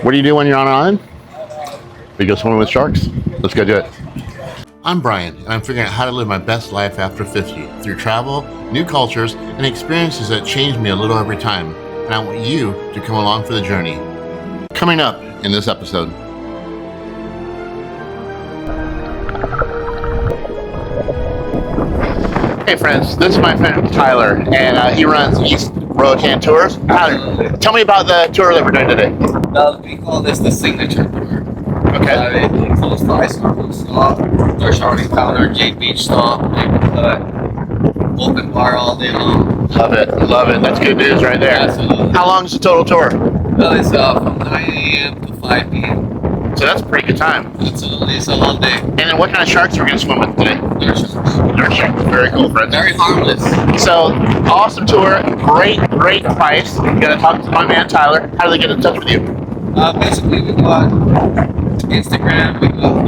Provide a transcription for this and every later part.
What do you do when you're on an island? We go swimming with sharks? Let's go do it. I'm Brian, and I'm figuring out how to live my best life after 50 through travel, new cultures, and experiences that change me a little every time. And I want you to come along for the journey. Coming up in this episode. Hey friends, this is my friend Tyler, and he runs East Roatan Tours. Tyler, tell me about the tour that we're doing today. We call this the signature tour. Okay. It includes the ice snorkel stop, our shark encounter, Jade Beach stop, open bar all day long. Love it, love it. That's good news right there. Absolutely. How long is the total tour? Well, it's from 9 a.m. to 5 p.m. So that's a pretty good time. Absolutely, it's a long day. And then what kind of sharks are we going to swim with today? Nurse sharks. Nurse sharks. Very cool, friends. Very harmless. So, awesome tour. Great price. You got to talk to my man Tyler. How do they get in touch with you? Basically, we got Instagram, we got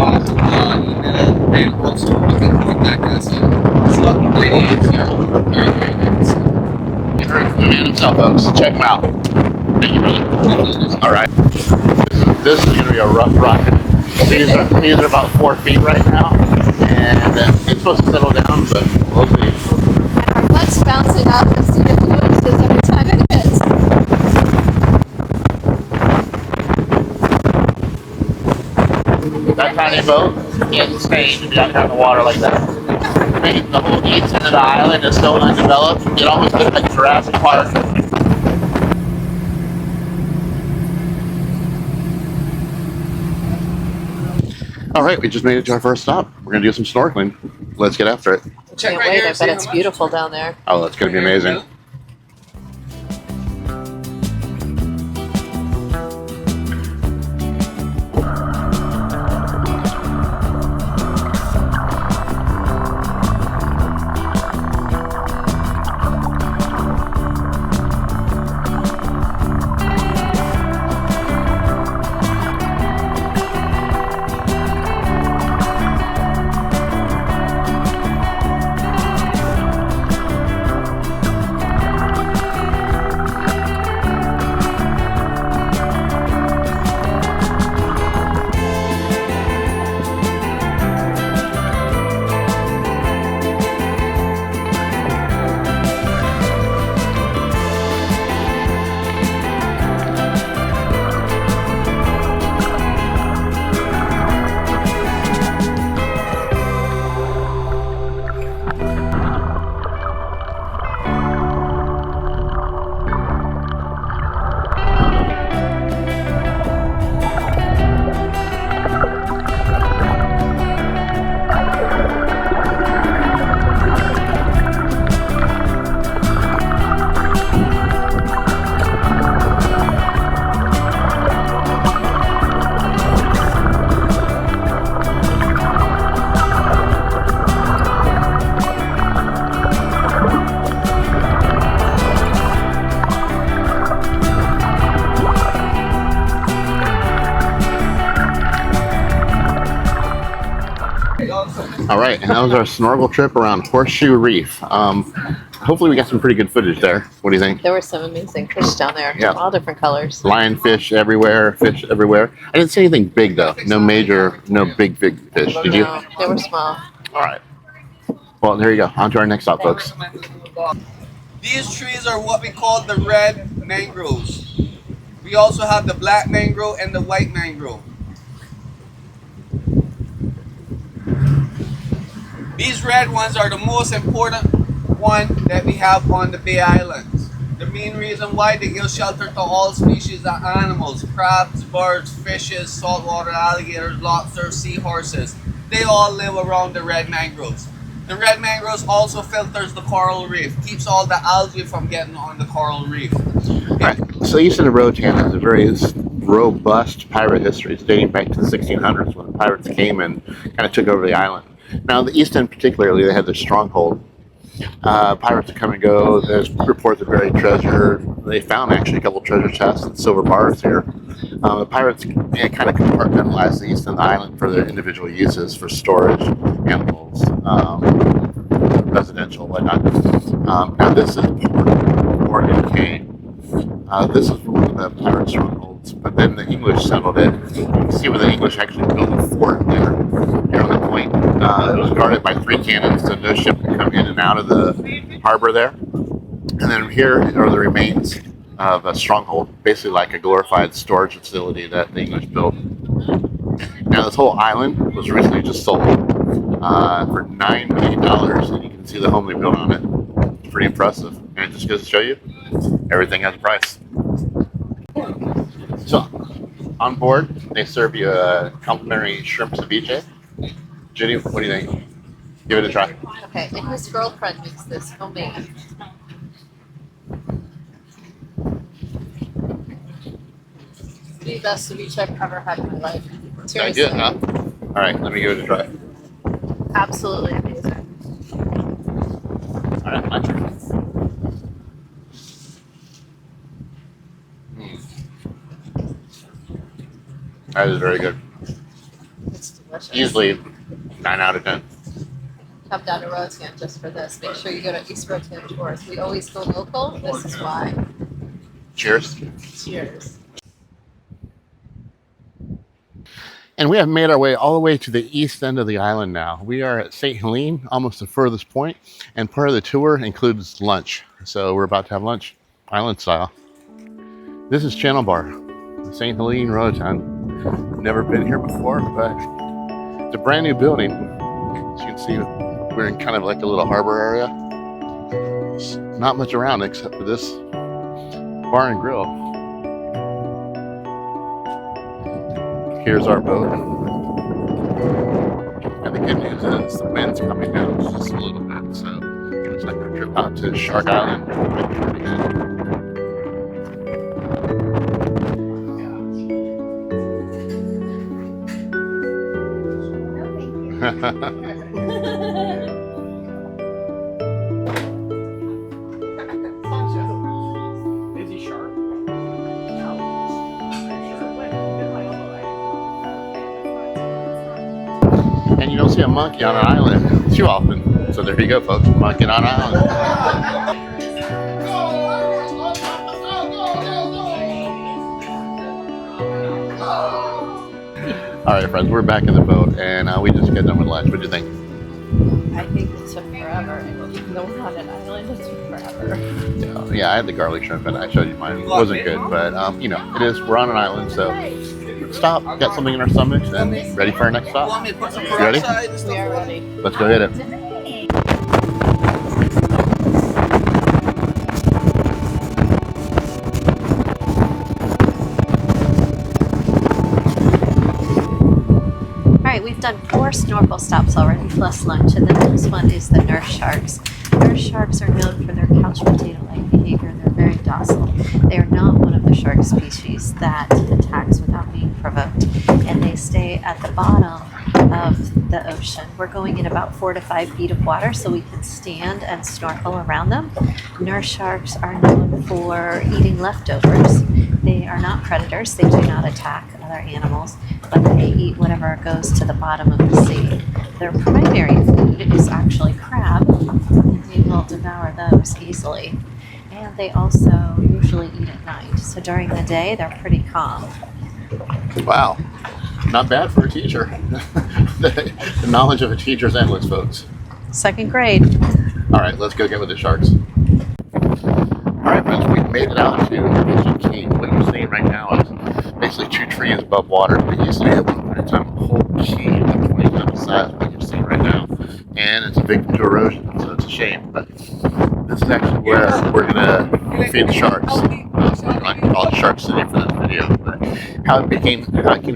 email, and also you can contact us. It's not pretty easy. Very nice. You heard from the man himself, folks. Check him out. Thank you, brother. All right. This is going to be a rough rocket. These are about 4 feet right now, and it's supposed to settle down, but we'll see. And our butts bouncing up and seeing the noises every time it hits. That tiny boat can't sustain to be out here in the water like that. I mean, the whole east end of the island is so undeveloped, it almost looks like Jurassic Park. All right, we just made it to our first stop. We're gonna do some snorkeling. Let's get after it. Can't wait, I bet it's beautiful down there. Oh, that's gonna be amazing. All right, and that was our snorkel trip around Horseshoe Reef. Hopefully we got some pretty good footage there. What do you think? There were some amazing fish down there. Yeah. All different colors. Lionfish everywhere, fish everywhere. I didn't see anything big though. No big fish. Did you? No, they were small. All right. Well, there you go. On to our next stop, folks. These trees are what we call the red mangroves. We also have the black mangrove and the white mangrove. These red ones are the most important one that we have on the Bay Islands. The main reason why they give shelter to all species of animals, crabs, birds, fishes, saltwater alligators, lobsters, seahorses. They all live around the red mangroves. The red mangroves also filters the coral reef, keeps all the algae from getting on the coral reef. All right. So east of the Roatan has a very robust pirate history. It's dating back to the 1600s when the pirates came and kind of took over the island. Now, the East End particularly, they had their stronghold. Pirates would come and go. There's reports of buried treasure. They found actually a couple treasure chests and silver bars here. The pirates kind of compartmentalized the East End Island for their individual uses for storage, animals, residential, whatnot. Now this is Port Cay. This is one of the pirate strongholds. but then the English settled it. You can see where the English actually built a fort there, here on the point. It was guarded by 3 cannons, so no ship could come in and out of the harbor there. And then here are the remains of a stronghold, basically like a glorified storage facility that the English built. Now this whole island was recently just sold for $9 million, and you can see the home they built on it. It's pretty impressive, and it just goes to show you everything has a price. So on board, they serve you a complimentary shrimp ceviche. Judy, what do you think? Give it a try. Okay, and his girlfriend makes this homemade. The best ceviche I've ever had in my life. Sound good, huh? All right, let me give it a try. Absolutely amazing. All right, my turn. That is very good. It's delicious. Easily 9 out of 10. Come down to Roatan just for this. Make sure you go to East Roatan Tours. We always go local. This is why. Cheers. Cheers. And we have made our way all the way to the east end of the island now. We are at St. Helene, almost the furthest point, and part of the tour includes lunch. So we're about to have lunch, island style. This is Channel Bar, St. Helene, Roatan. Never been here before, but it's a brand new building. As you can see, we're in kind of like a little harbor area. There's not much around except for this bar and grill. Here's our boat. And the good news is the wind's coming down just a little bit, so it looks like our trip out to Shark Island might be pretty good. Is he sharp? And you don't see a monkey on an island too often. So there you go, folks. Monkey on an island. All right, friends, we're back in the boat, and we just got done with lunch. What do you think? I think it took forever. And even though we're on an island, it took forever. Yeah, I had the garlic shrimp, and I showed you mine. It wasn't good, but you know, it is. We're on an island, so stop, got something in our stomachs, and ready for our next stop. Want me to put some You ready? peroxide and stuff? We are ready. Let's go hit it. Alright, we've done 4 snorkel stops already, plus lunch, and the next one is the nurse sharks. Nurse sharks are known for their couch potato-like behavior. They're very docile. They are not one of the shark species that attacks without being provoked, and they stay at the bottom of the ocean. We're going in about 4 to 5 feet of water, so we can stand and snorkel around them. Nurse sharks are known for eating leftovers. They are not predators. They do not attack other animals, but they eat whatever goes to the bottom of the sea. Their primary food is actually crab, and they will devour those easily. And they also usually eat at night. So during the day, they're pretty calm. Wow, not bad for a teacher. The knowledge of a teacher is endless, folks. 2nd grade. All right, let's go get with the sharks. All right, friends, we've made it out to Vision Key. What you're seeing right now is basically 2 trees above water. It used to be at one point in time a whole key of 20 times the size of what you're seeing right now. And it's a victim to erosion, so it's a shame. But this is actually where we're gonna feed the sharks. I call it Shark City for this video. But how it came to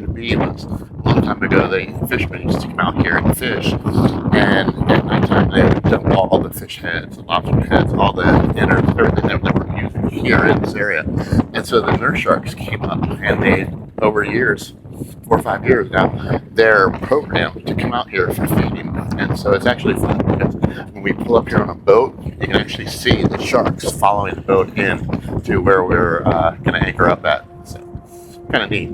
be was a long time ago. The fishermen used to come out here and fish, and at nighttime they would dump all the fish heads, lobster heads, all the innards, everything that we're using here in this area. And so the nurse sharks came up, and they, over years, 4 or 5 years now, they're programmed to come out here for feeding. And so it's actually fun because when we pull up here on a boat, you can actually see the sharks following the boat in to where we're going to anchor up at. So kind of neat.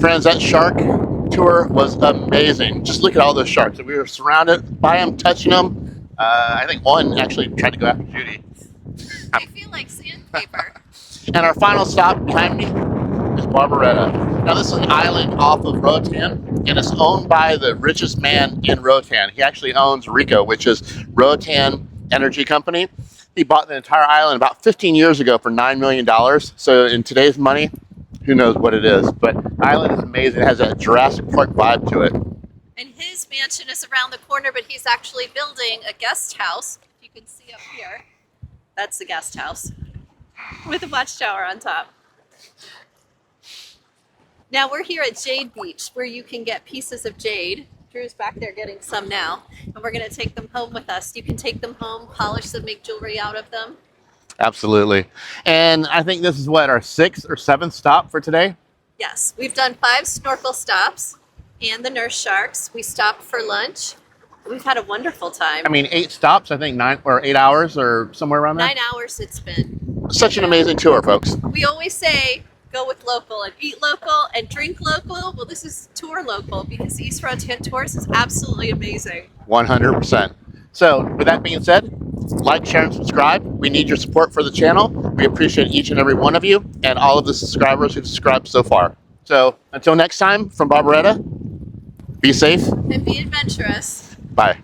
Friends, that shark tour was amazing. Just look at all those sharks. We were surrounded by them, touching them. I think one actually tried to go after Judy. They feel like sandpaper. And our final stop behind me is Barbaretta. Now this is an island off of Roatan, and it's owned by the richest man in Roatan. He actually owns Rico, which is Roatan Energy Company. He bought the entire island about 15 years ago for $9 million. So in today's money, who knows what it is. But the island is amazing. It has a Jurassic Park vibe to it. And his mansion is around the corner, but he's actually building a guest house. If you can see up here, that's the guest house with a watchtower on top. Now we're here at Jade Beach, where you can get pieces of jade. Drew's back there getting some now, and we're going to take them home with us. You can take them home, polish them, make jewelry out of them. Absolutely. And I think this is what, our 6th or 7th stop for today? Yes, we've done 5 snorkel stops and the nurse sharks. We stopped for lunch. We've had a wonderful time. I mean, 8 stops, I think 9 or 8 hours or somewhere around there. 9 hours it's been. Such an amazing tour, folks. We always say, go with local and eat local and drink local. Well, this is tour local because East Roatan Tours is absolutely amazing. 100%. So with that being said, like, share, and subscribe. We need your support for the channel. We appreciate each and every one of you and all of the subscribers who've subscribed so far. So until next time, from Barbaretta, be safe. And be adventurous. Bye.